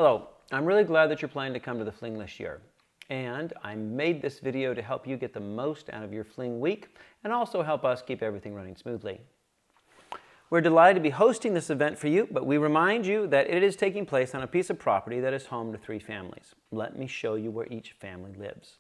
Hello, I'm really glad that you're planning to come to the Fling this year. And I made this video to help you get the most out of your Fling week and also help us keep everything running smoothly. We're delighted to be hosting this event for you, but we remind you that it is taking place on a piece of property that is home to 3 families. Let me show you where each family lives.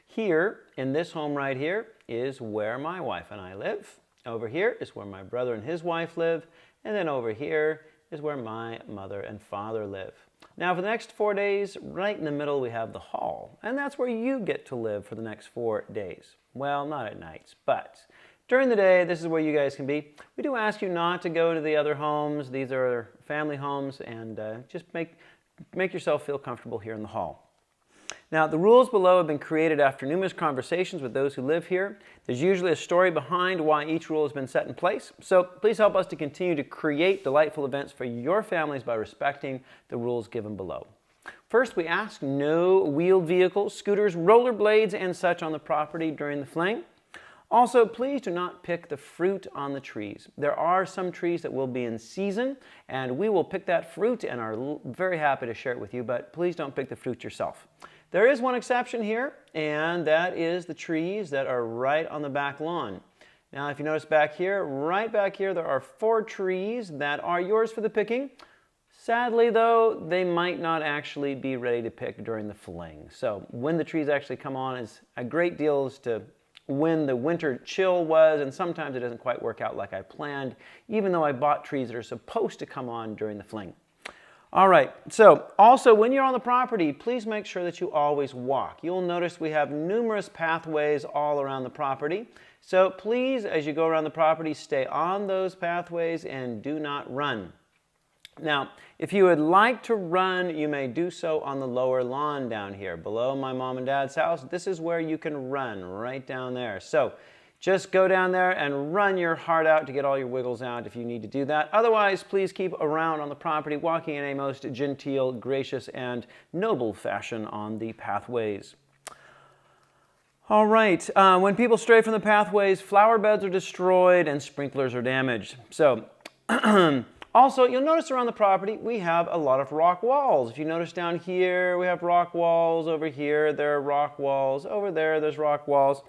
Here, in this home right here, is where my wife and I live. Over here is where my brother and his wife live. And then over here is where my mother and father live. Now for the next 4 days, right in the middle we have the hall, and that's where you get to live for the next 4 days. Well, not at nights, but during the day, this is where you guys can be. We do ask you not to go to the other homes. These are family homes, and just make yourself feel comfortable here in the hall. Now, the rules below have been created after numerous conversations with those who live here. There's usually a story behind why each rule has been set in place. So please help us to continue to create delightful events for your families by respecting the rules given below. First, we ask no wheeled vehicles, scooters, rollerblades, and such on the property during the Fling. Also, please do not pick the fruit on the trees. There are some trees that will be in season, and we will pick that fruit and are very happy to share it with you, but please don't pick the fruit yourself. There is one exception here, and that is the trees that are right on the back lawn. Now, if you notice back here, right back here, there are 4 trees that are yours for the picking. Sadly, though, they might not actually be ready to pick during the Fling. So when the trees actually come on is a great deal as to when the winter chill was, and sometimes it doesn't quite work out like I planned, even though I bought trees that are supposed to come on during the Fling. All right, so also when you're on the property, please make sure that you always walk. You'll notice we have numerous pathways all around the property. So please, as you go around the property, stay on those pathways and do not run. Now, if you would like to run, you may do so on the lower lawn down here. Below my mom and dad's house, this is where you can run, right down there. So just go down there and run your heart out to get all your wiggles out if you need to do that. Otherwise, please keep around on the property, walking in a most genteel, gracious, and noble fashion on the pathways. All right, when people stray from the pathways, flower beds are destroyed and sprinklers are damaged. So, also, you'll notice around the property, we have a lot of rock walls. If you notice down here, we have rock walls. Over here, there are rock walls. Over there, there's rock walls.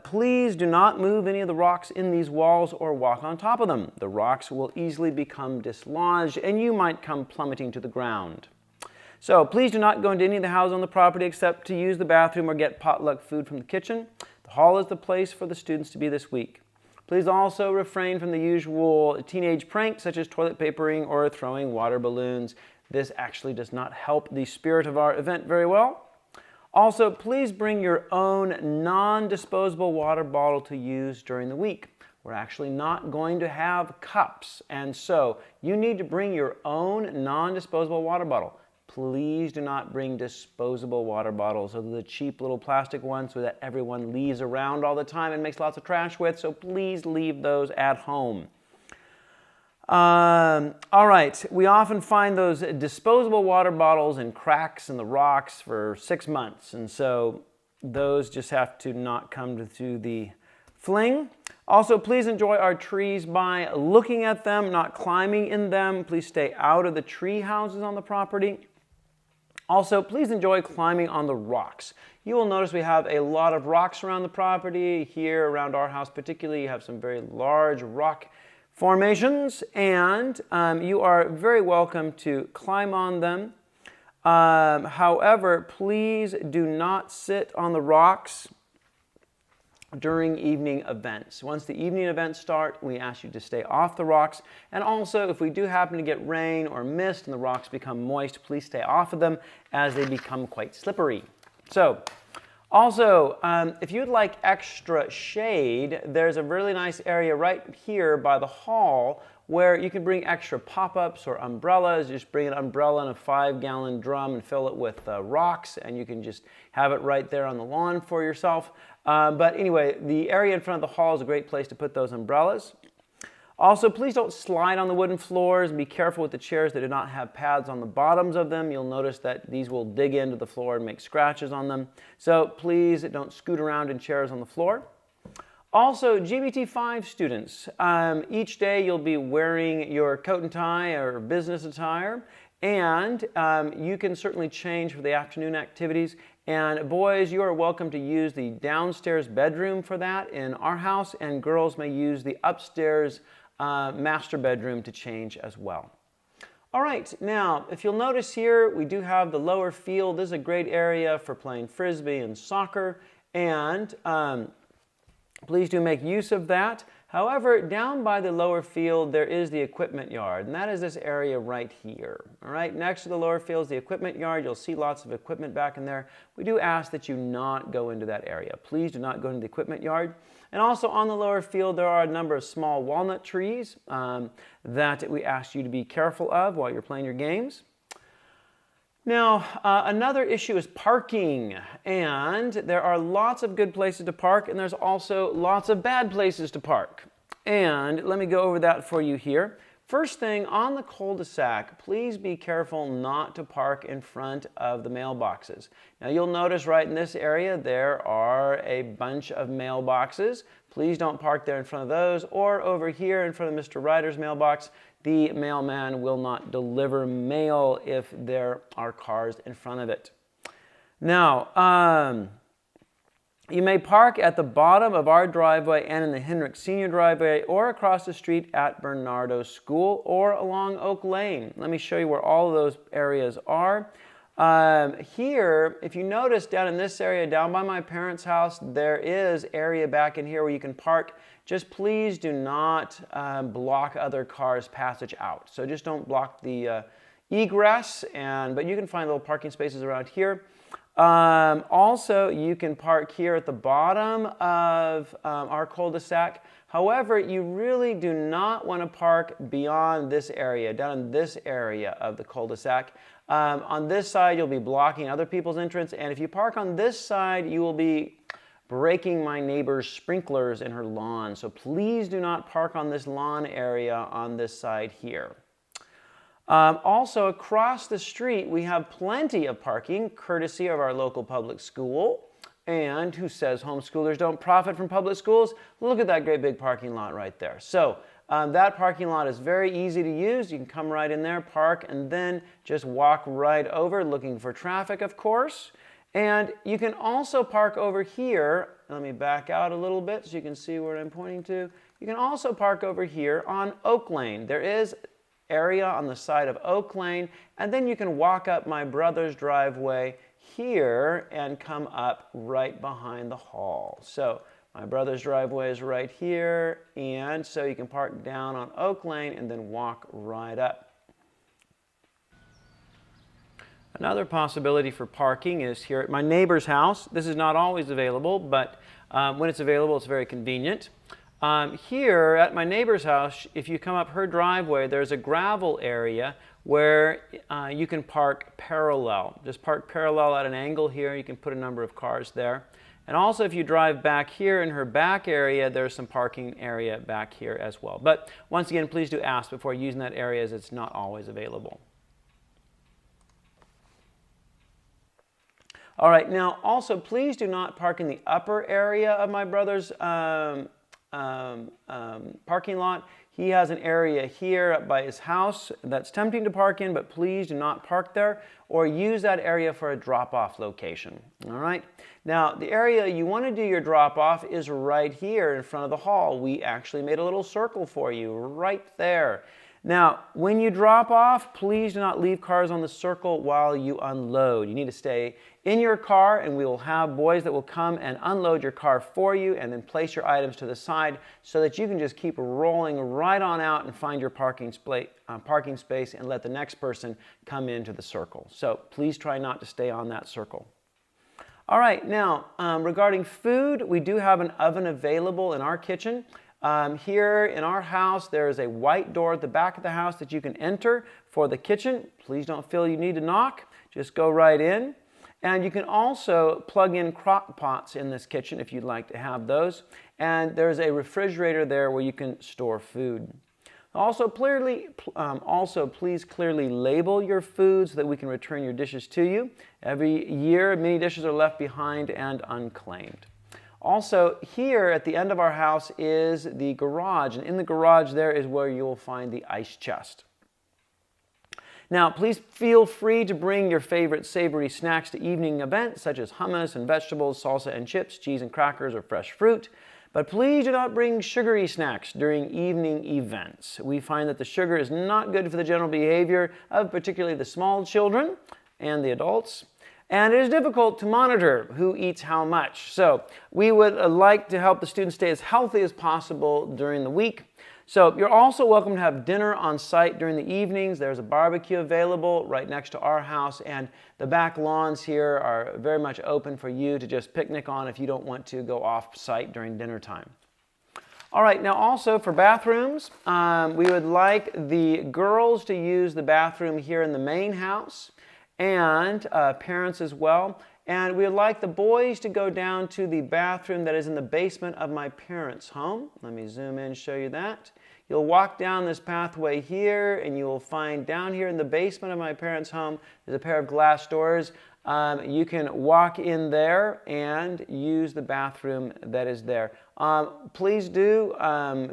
Please do not move any of the rocks in these walls or walk on top of them. The rocks will easily become dislodged and you might come plummeting to the ground. So please do not go into any of the houses on the property except to use the bathroom or get potluck food from the kitchen. The hall is the place for the students to be this week. Please also refrain from the usual teenage pranks such as toilet papering or throwing water balloons. This actually does not help the spirit of our event very well. Also, please bring your own non-disposable water bottle to use during the week. We're actually not going to have cups, and so you need to bring your own non-disposable water bottle. Please do not bring disposable water bottles. Those are the cheap little plastic ones so that everyone leaves around all the time and makes lots of trash with, so please leave those at home. All right, we often find those disposable water bottles in cracks in the rocks for 6 months, and so those just have to not come to the Fling. Also, please enjoy our trees by looking at them, not climbing in them. Please stay out of the tree houses on the property. Also, please enjoy climbing on the rocks. You will notice we have a lot of rocks around the property. Here around our house particularly, you have some very large rock formations, and you are very welcome to climb on them. However, please do not sit on the rocks during evening events. Once the evening events start, we ask you to stay off the rocks. And also, if we do happen to get rain or mist and the rocks become moist, please stay off of them as they become quite slippery. So, also, if you'd like extra shade, there's a really nice area right here by the hall where you can bring extra pop-ups or umbrellas. Just bring an umbrella in a 5-gallon drum and fill it with rocks, and you can just have it right there on the lawn for yourself. But anyway, the area in front of the hall is a great place to put those umbrellas. Also, please don't slide on the wooden floors. Be careful with the chairs that do not have pads on the bottoms of them. You'll notice that these will dig into the floor and make scratches on them. So please don't scoot around in chairs on the floor. Also, GBT5 students, each day you'll be wearing your coat and tie or business attire, and you can certainly change for the afternoon activities. And boys, you are welcome to use the downstairs bedroom for that in our house, and girls may use the upstairs master bedroom to change as well. All right, now, if you'll notice here, we do have the lower field. This is a great area for playing Frisbee and soccer, and please do make use of that. However, down by the lower field, there is the equipment yard, and that is this area right here. All right, next to the lower field is the equipment yard. You'll see lots of equipment back in there. We do ask that you not go into that area. Please do not go into the equipment yard. And also on the lower field, there are a number of small walnut trees that we ask you to be careful of while you're playing your games. Now, another issue is parking, and there are lots of good places to park, and there's also lots of bad places to park. And let me go over that for you here. First thing, on the cul-de-sac, please be careful not to park in front of the mailboxes. Now, you'll notice right in this area, there are a bunch of mailboxes. Please don't park there in front of those, or over here in front of Mr. Ryder's mailbox. The mailman will not deliver mail if there are cars in front of it. Now, you may park at the bottom of our driveway and in the Henrik Senior driveway, or across the street at Bernardo School, or along Oak Lane. Let me show you where all of those areas are. Here, if you notice down in this area, down by my parents' house, there is area back in here where you can park. Just please do not block other cars' passage out. So just don't block the egress, but you can find little parking spaces around here. Also, you can park here at the bottom of our cul-de-sac. However, you really do not want to park beyond this area, down in this area of the cul-de-sac. On this side, you'll be blocking other people's entrance, and if you park on this side, you will be breaking my neighbor's sprinklers in her lawn. So please do not park on this lawn area on this side here. Also, across the street, we have plenty of parking, courtesy of our local public school. And who says homeschoolers don't profit from public schools? Look at that great big parking lot right there. So that parking lot is very easy to use. You can come right in there, park, and then just walk right over, looking for traffic, of course. And you can also park over here. Let me back out a little bit so you can see where I'm pointing to. You can also park over here on Oak Lane. There is area on the side of Oak Lane, and then you can walk up my brother's driveway here and come up right behind the hall. So my brother's driveway is right here, and so you can park down on Oak Lane and then walk right up. Another possibility for parking is here at my neighbor's house. This is not always available, but when it's available, it's very convenient. Here at my neighbor's house, if you come up her driveway, there's a gravel area where you can park parallel. Just park parallel at an angle here. You can put a number of cars there. And also, if you drive back here in her back area, there's some parking area back here as well. But once again, please do ask before using that area, as it's not always available. All right, now also please do not park in the upper area of my brother's parking lot. He has an area here up by his house that's tempting to park in, but please do not park there or use that area for a drop-off location. All right. Now, the area you want to do your drop-off is right here in front of the hall. We actually made a little circle for you right there. Now, when you drop off, please do not leave cars on the circle while you unload. You need to stay in your car, and we will have boys that will come and unload your car for you and then place your items to the side so that you can just keep rolling right on out and find your parking space and let the next person come into the circle. So please try not to stay on that circle. All right, now regarding food, we do have an oven available in our kitchen. Here in our house, there is a white door at the back of the house that you can enter for the kitchen. Please don't feel you need to knock. Just go right in. And you can also plug in crock pots in this kitchen if you'd like to have those. And there's a refrigerator there where you can store food. Also, please clearly label your food so that we can return your dishes to you. Every year, many dishes are left behind and unclaimed. Also, here at the end of our house is the garage, and in the garage there is where you will find the ice chest. Now, please feel free to bring your favorite savory snacks to evening events, such as hummus and vegetables, salsa and chips, cheese and crackers, or fresh fruit. But please do not bring sugary snacks during evening events. We find that the sugar is not good for the general behavior of particularly the small children and the adults. And it is difficult to monitor who eats how much. So we would like to help the students stay as healthy as possible during the week. So you're also welcome to have dinner on site during the evenings. There's a barbecue available right next to our house, and the back lawns here are very much open for you to just picnic on if you don't want to go off site during dinner time. All right, now also for bathrooms, we would like the girls to use the bathroom here in the main house, and parents as well. And we would like the boys to go down to the bathroom that is in the basement of my parents' home. Let me zoom in and show you that. You'll walk down this pathway here, and you will find down here in the basement of my parents' home, there's a pair of glass doors. You can walk in there and use the bathroom that is there. Please do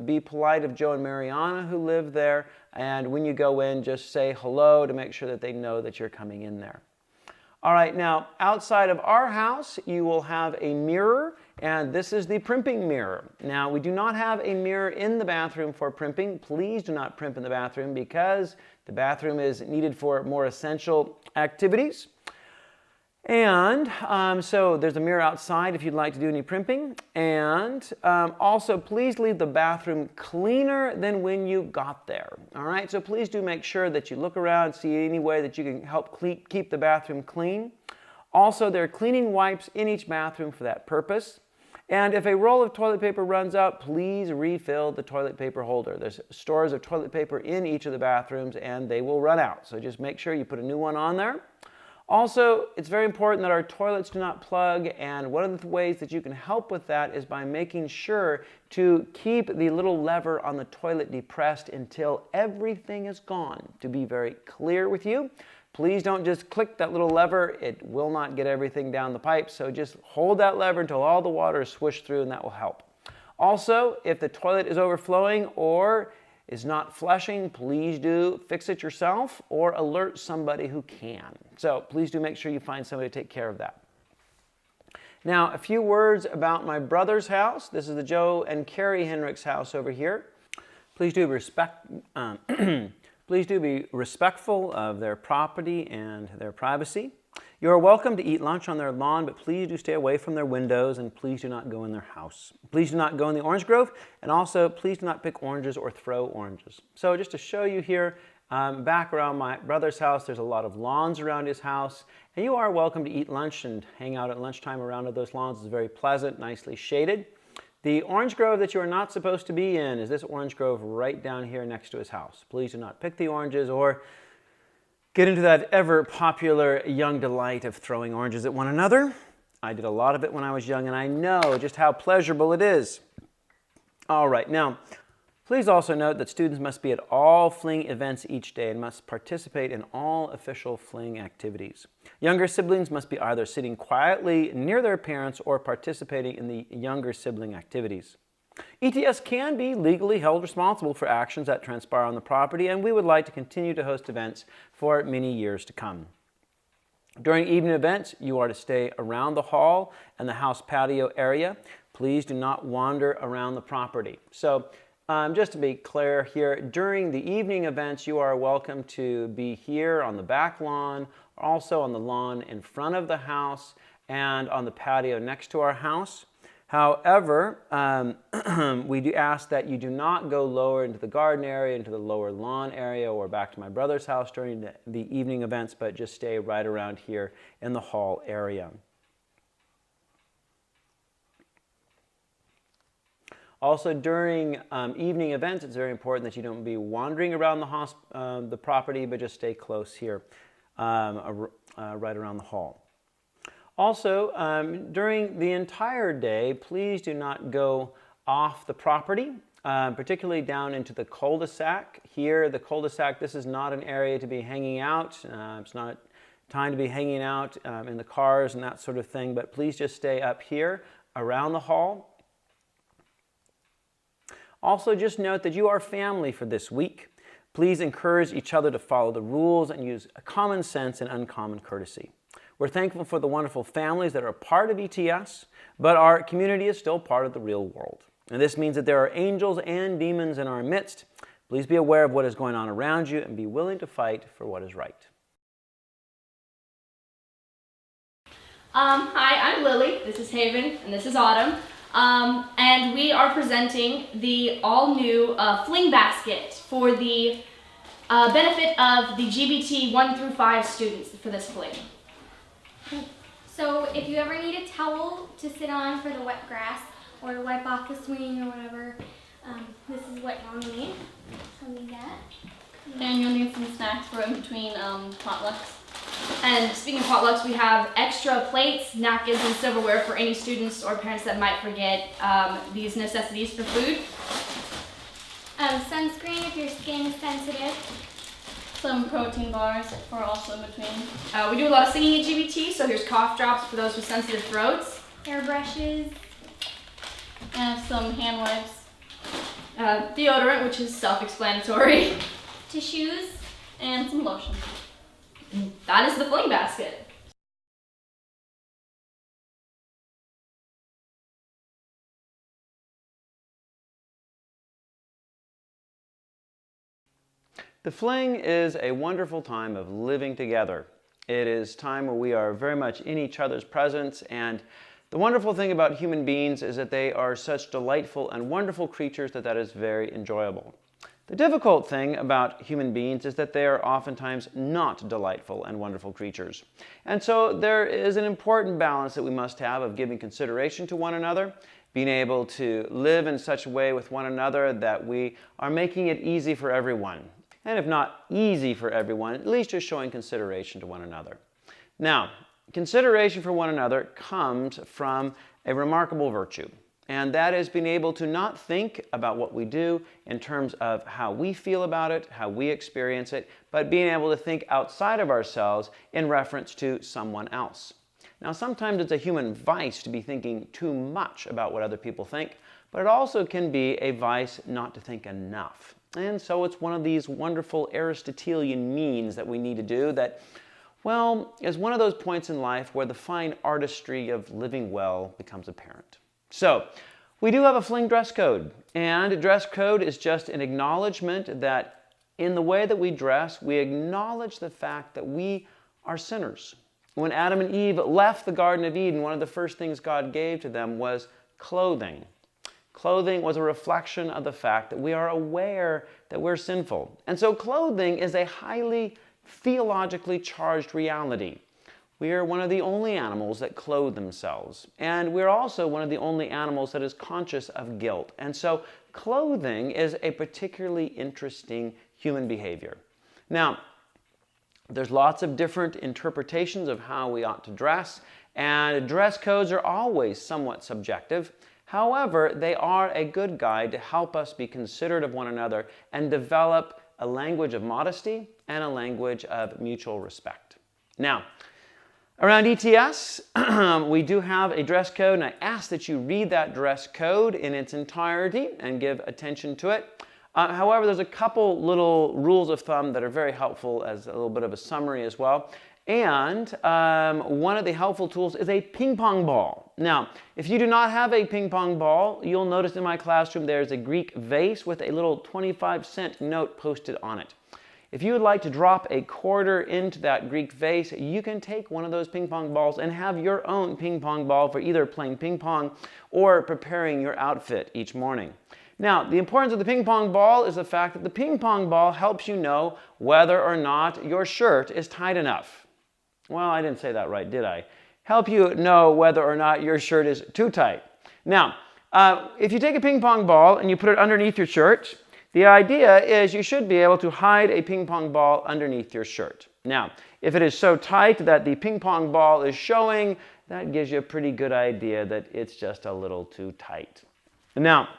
be polite of Joe and Mariana who live there, and when you go in, just say hello to make sure that they know that you're coming in there. All right, now outside of our house, you will have a mirror, and this is the primping mirror. Now, we do not have a mirror in the bathroom for primping. Please do not primp in the bathroom because the bathroom is needed for more essential activities. And so there's a mirror outside if you'd like to do any primping. And also, please leave the bathroom cleaner than when you got there. All right, so please do make sure that you look around, see any way that you can help keep the bathroom clean. Also, there are cleaning wipes in each bathroom for that purpose. And if a roll of toilet paper runs out, please refill the toilet paper holder. There's stores of toilet paper in each of the bathrooms, and they will run out. So just make sure you put a new one on there. Also, it's very important that our toilets do not plug, and one of the ways that you can help with that is by making sure to keep the little lever on the toilet depressed until everything is gone. To be very clear with you, please don't just click that little lever. It will not get everything down the pipe, so just hold that lever until all the water is swished through, and that will help. Also, if the toilet is overflowing or is not flushing, please do fix it yourself or alert somebody who can. So please do make sure you find somebody to take care of that. Now, a few words about my brother's house. This is the Joe and Carrie Henricks house over here. Please do be respectful of their property and their privacy. You are welcome to eat lunch on their lawn, but please do stay away from their windows, and please do not go in their house. Please do not go in the orange grove, and also please do not pick oranges or throw oranges. So just to show you here, back around my brother's house, there's a lot of lawns around his house, and you are welcome to eat lunch and hang out at lunchtime around those lawns. It's very pleasant, nicely shaded. The orange grove that you are not supposed to be in is this orange grove right down here next to his house. Please do not pick the oranges or get into that ever-popular young delight of throwing oranges at one another. I did a lot of it when I was young, and I know just how pleasurable it is. All right, now, please also note that students must be at all Fling events each day and must participate in all official Fling activities. Younger siblings must be either sitting quietly near their parents or participating in the younger sibling activities. ETS can be legally held responsible for actions that transpire on the property, and we would like to continue to host events for many years to come. During evening events, you are to stay around the hall and the house patio area. Please do not wander around the property. So just to be clear here, during the evening events, you are welcome to be here on the back lawn, also on the lawn in front of the house, and on the patio next to our house. However, we do ask that you do not go lower into the garden area, into the lower lawn area, or back to my brother's house during the evening events, but just stay right around here in the hall area. Also, during evening events, it's very important that you don't be wandering around the property, but just stay close here, right around the hall. Also, during the entire day, please do not go off the property, particularly down into the cul-de-sac. Here, the cul-de-sac, this is not an area to be hanging out. It's not time to be hanging out in the cars and that sort of thing, but please just stay up here around the hall. Also, just note that you are family for this week. Please encourage each other to follow the rules and use common sense and uncommon courtesy. We're thankful for the wonderful families that are a part of ETS, but our community is still part of the real world. And this means that there are angels and demons in our midst. Please be aware of what is going on around you and be willing to fight for what is right. Hi, I'm Lily, this is Haven, and this is Autumn. And we are presenting the all-new Fling basket for the benefit of the GBT 1 through 5 students for this Fling. So if you ever need a towel to sit on for the wet grass or to wipe off the swing or whatever, this is what you'll need. So need that. And you'll need some snacks for in between potlucks. And speaking of potlucks, we have extra plates, napkins, and silverware for any students or parents that might forget these necessities for food. Sunscreen if your skin is sensitive. Some protein bars for also in between. We do a lot of singing at GBT, so here's cough drops for those with sensitive throats. Hairbrushes. And some hand wipes. Deodorant, which is self-explanatory. Tissues. And some lotion. That is the Fling basket. The Fling is a wonderful time of living together. It is time where we are very much in each other's presence, and the wonderful thing about human beings is that they are such delightful and wonderful creatures that is very enjoyable. The difficult thing about human beings is that they are oftentimes not delightful and wonderful creatures. And so there is an important balance that we must have of giving consideration to one another, being able to live in such a way with one another that we are making it easy for everyone. And if not easy for everyone, at least just showing consideration to one another. Now, consideration for one another comes from a remarkable virtue. And that is being able to not think about what we do in terms of how we feel about it, how we experience it, but being able to think outside of ourselves in reference to someone else. Now, sometimes it's a human vice to be thinking too much about what other people think, but it also can be a vice not to think enough. And so it's one of these wonderful Aristotelian means that we need to do that, well, is one of those points in life where the fine artistry of living well becomes apparent. So, we do have a Fling dress code, and a dress code is just an acknowledgement that in the way that we dress, we acknowledge the fact that we are sinners. When Adam and Eve left the Garden of Eden, one of the first things God gave to them was clothing. Clothing was a reflection of the fact that we are aware that we're sinful. And so clothing is a highly theologically charged reality. We are one of the only animals that clothe themselves. And we're also one of the only animals that is conscious of guilt. And so clothing is a particularly interesting human behavior. Now, there's lots of different interpretations of how we ought to dress, and dress codes are always somewhat subjective. However, they are a good guide to help us be considerate of one another and develop a language of modesty and a language of mutual respect. Now, around ETS, we do have a dress code, and I ask that you read that dress code in its entirety and give attention to it. However, there's a couple little rules of thumb that are very helpful as a little bit of a summary as well. And one of the helpful tools is a ping pong ball. Now, if you do not have a ping pong ball, you'll notice in my classroom there's a Greek vase with a little 25-cent note posted on it. If you would like to drop a quarter into that Greek vase, you can take one of those ping pong balls and have your own ping pong ball for either playing ping pong or preparing your outfit each morning. Now, the importance of the ping pong ball is the fact that the ping pong ball helps you know whether or not your shirt is tight enough. Well, I didn't say that right, did I? Help you know whether or not your shirt is too tight. Now, if you take a ping pong ball and you put it underneath your shirt, the idea is you should be able to hide a ping pong ball underneath your shirt. Now, if it is so tight that the ping pong ball is showing, that gives you a pretty good idea that it's just a little too tight. Now,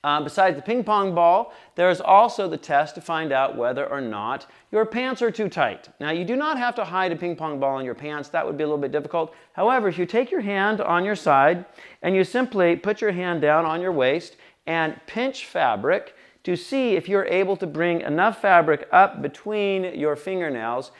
Besides the ping pong ball, there's also the test to find out whether or not your pants are too tight. Now, you do not have to hide a ping pong ball in your pants. That would be a little bit difficult. However, if you take your hand on your side and you simply put your hand down on your waist and pinch fabric to see if you're able to bring enough fabric up between your fingernails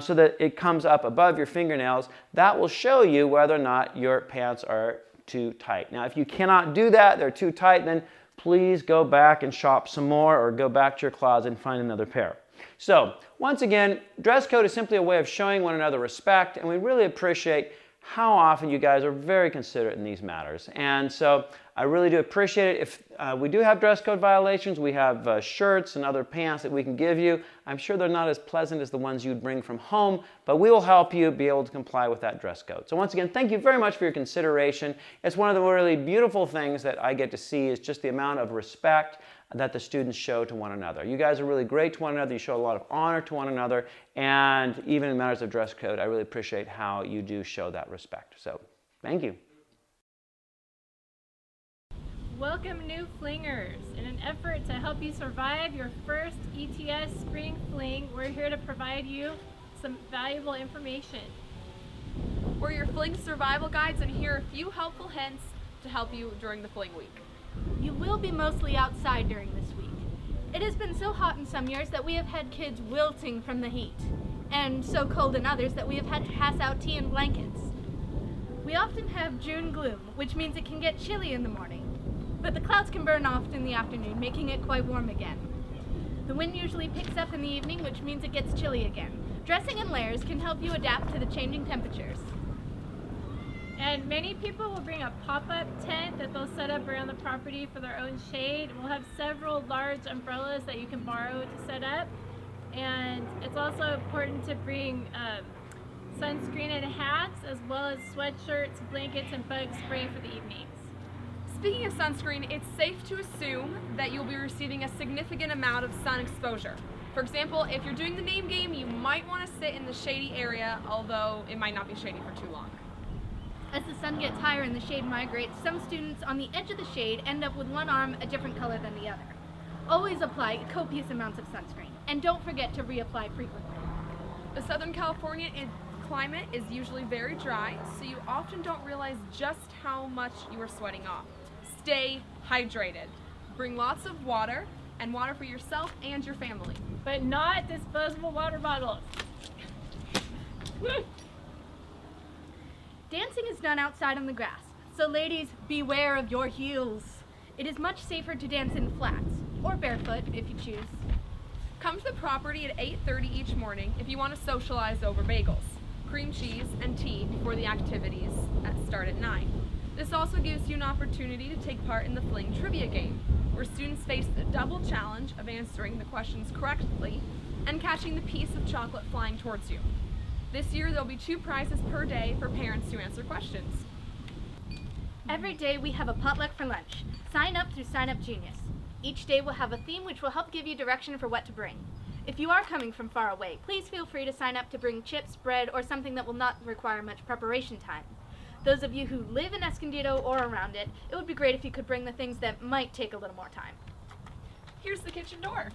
so that it comes up above your fingernails, that will show you whether or not your pants are too tight. Now, if you cannot do that, they're too tight, then please go back and shop some more or go back to your closet and find another pair. So, once again, dress code is simply a way of showing one another respect, and we really appreciate how often you guys are very considerate in these matters. And so I really do appreciate it. If we do have dress code violations, we have shirts and other pants that we can give you. I'm sure they're not as pleasant as the ones you'd bring from home, but we will help you be able to comply with that dress code. So once again, thank you very much for your consideration. It's one of the really beautiful things that I get to see is just the amount of respect that the students show to one another. You guys are really great to one another. You show a lot of honor to one another. And even in matters of dress code, I really appreciate how you do show that respect. So, thank you. Welcome new flingers. In an effort to help you survive your first ETS spring fling, we're here to provide you some valuable information. We're your fling survival guides, and here are a few helpful hints to help you during the fling week. You will be mostly outside during this week. It has been so hot in some years that we have had kids wilting from the heat, and so cold in others that we have had to pass out tea and blankets. We often have June gloom, which means it can get chilly in the morning, but the clouds can burn off in the afternoon, making it quite warm again. The wind usually picks up in the evening, which means it gets chilly again. Dressing in layers can help you adapt to the changing temperatures. And many people will bring a pop-up tent that they'll set up around the property for their own shade. We'll have several large umbrellas that you can borrow to set up. And it's also important to bring sunscreen and hats, as well as sweatshirts, blankets, and bug spray for the evenings. Speaking of sunscreen, it's safe to assume that you'll be receiving a significant amount of sun exposure. For example, if you're doing the name game, you might want to sit in the shady area, although it might not be shady for too long. As the sun gets higher and the shade migrates, some students on the edge of the shade end up with one arm a different color than the other. Always apply copious amounts of sunscreen, and don't forget to reapply frequently. The Southern California climate is usually very dry, so you often don't realize just how much you are sweating off. Stay hydrated. Bring lots of water, and water for yourself and your family. But not disposable water bottles. Dancing is done outside on the grass, so ladies, beware of your heels. It is much safer to dance in flats, or barefoot if you choose. Come to the property at 8:30 each morning if you want to socialize over bagels, cream cheese, and tea before the activities start at 9. This also gives you an opportunity to take part in the Fling trivia game, where students face the double challenge of answering the questions correctly and catching the piece of chocolate flying towards you. This year, there'll be 2 prizes per day for parents to answer questions. Every day we have a potluck for lunch. Sign up through Sign Up Genius. Each day will have a theme which will help give you direction for what to bring. If you are coming from far away, please feel free to sign up to bring chips, bread, or something that will not require much preparation time. Those of you who live in Escondido or around it, it would be great if you could bring the things that might take a little more time. Here's the kitchen door.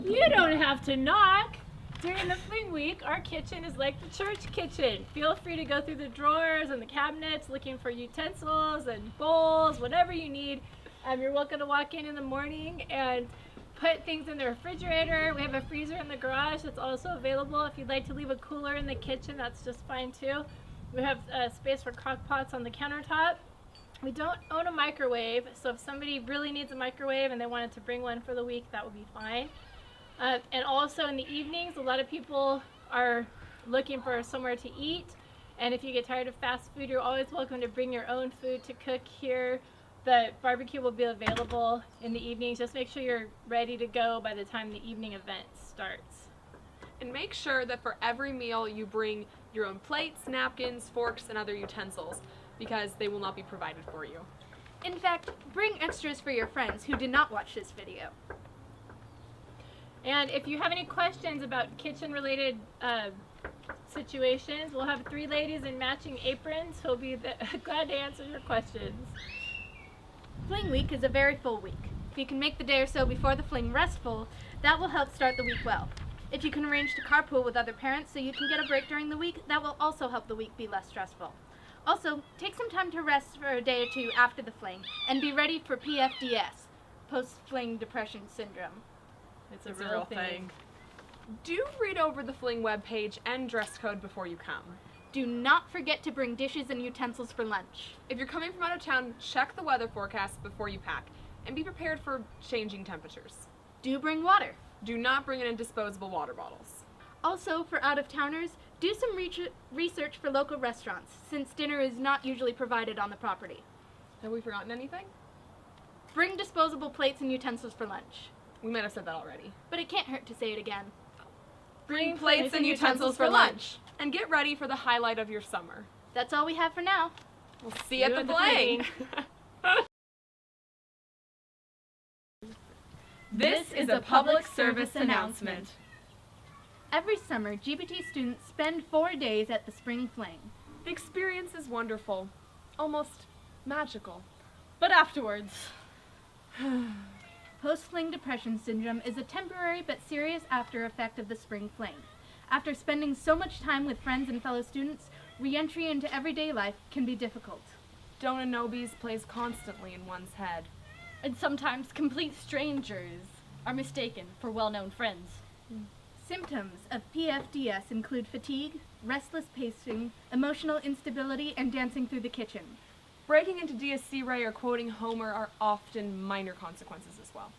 You don't have to knock. During the Fling week, our kitchen is like the church kitchen. Feel free to go through the drawers and the cabinets looking for utensils and bowls, whatever you need. You're welcome to walk in the morning and put things in the refrigerator. We have a freezer in the garage that's also available. If you'd like to leave a cooler in the kitchen, that's just fine too. We have space for crock pots on the countertop. We don't own a microwave, so if somebody really needs a microwave and they wanted to bring one for the week, that would be fine. And also in the evenings, a lot of people are looking for somewhere to eat. And if you get tired of fast food, you're always welcome to bring your own food to cook here. The barbecue will be available in the evenings. Just make sure you're ready to go by the time the evening event starts. And make sure that for every meal you bring your own plates, napkins, forks, and other utensils, because they will not be provided for you. In fact, bring extras for your friends who did not watch this video. And if you have any questions about kitchen-related situations, we'll have 3 ladies in matching aprons who'll be glad to answer your questions. Fling week is a very full week. If you can make the day or so before the fling restful, that will help start the week well. If you can arrange to carpool with other parents so you can get a break during the week, that will also help the week be less stressful. Also, take some time to rest for a day or two after the fling and be ready for PFDS, post-fling depression syndrome. It's a real thing. Do read over the Fling webpage and dress code before you come. Do not forget to bring dishes and utensils for lunch. If you're coming from out of town, check the weather forecast before you pack and be prepared for changing temperatures. Do bring water. Do not bring in disposable water bottles. Also, for out-of-towners, do some research for local restaurants, since dinner is not usually provided on the property. Have we forgotten anything? Bring disposable plates and utensils for lunch. We might have said that already. But it can't hurt to say it again. Bring plates and utensils for lunch. And get ready for the highlight of your summer. That's all we have for now. We'll see you at the Fling. This is a public service announcement. Every summer, GBT students spend 4 days at the Spring Fling. The experience is wonderful, almost magical. But afterwards, Post-fling depression syndrome is a temporary but serious after effect of the Spring Fling. After spending so much time with friends and fellow students, re-entry into everyday life can be difficult. Dona Nobis plays constantly in one's head. and sometimes complete strangers are mistaken for well-known friends. Symptoms of PFDS include fatigue, restless pacing, emotional instability, and dancing through the kitchen. Breaking into DSC Ray or quoting Homer are often minor consequences as well.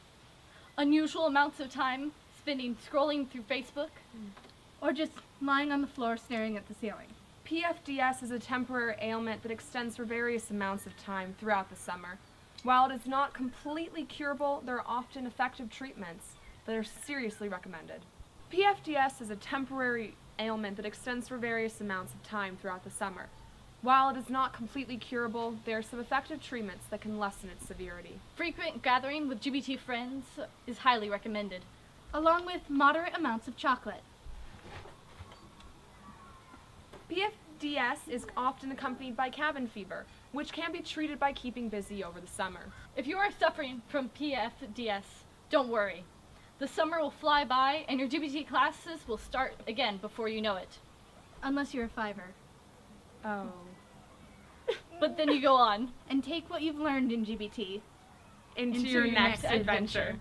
Unusual amounts of time spending scrolling through Facebook. Or just lying on the floor staring at the ceiling. PFDS is a temporary ailment that extends for various amounts of time throughout the summer. While it is not completely curable, there are often effective treatments that are seriously recommended. PFDS is a temporary ailment that extends for various amounts of time throughout the summer. While it is not completely curable, there are some effective treatments that can lessen its severity. Frequent gathering with GBT friends is highly recommended. Along with moderate amounts of chocolate. PFDS is often accompanied by cabin fever, which can be treated by keeping busy over the summer. If you are suffering from PFDS, don't worry. The summer will fly by and your GBT classes will start again before you know it. Unless you're a fiver. Oh. But then you go on. And take what you've learned in GBT Into your next adventure.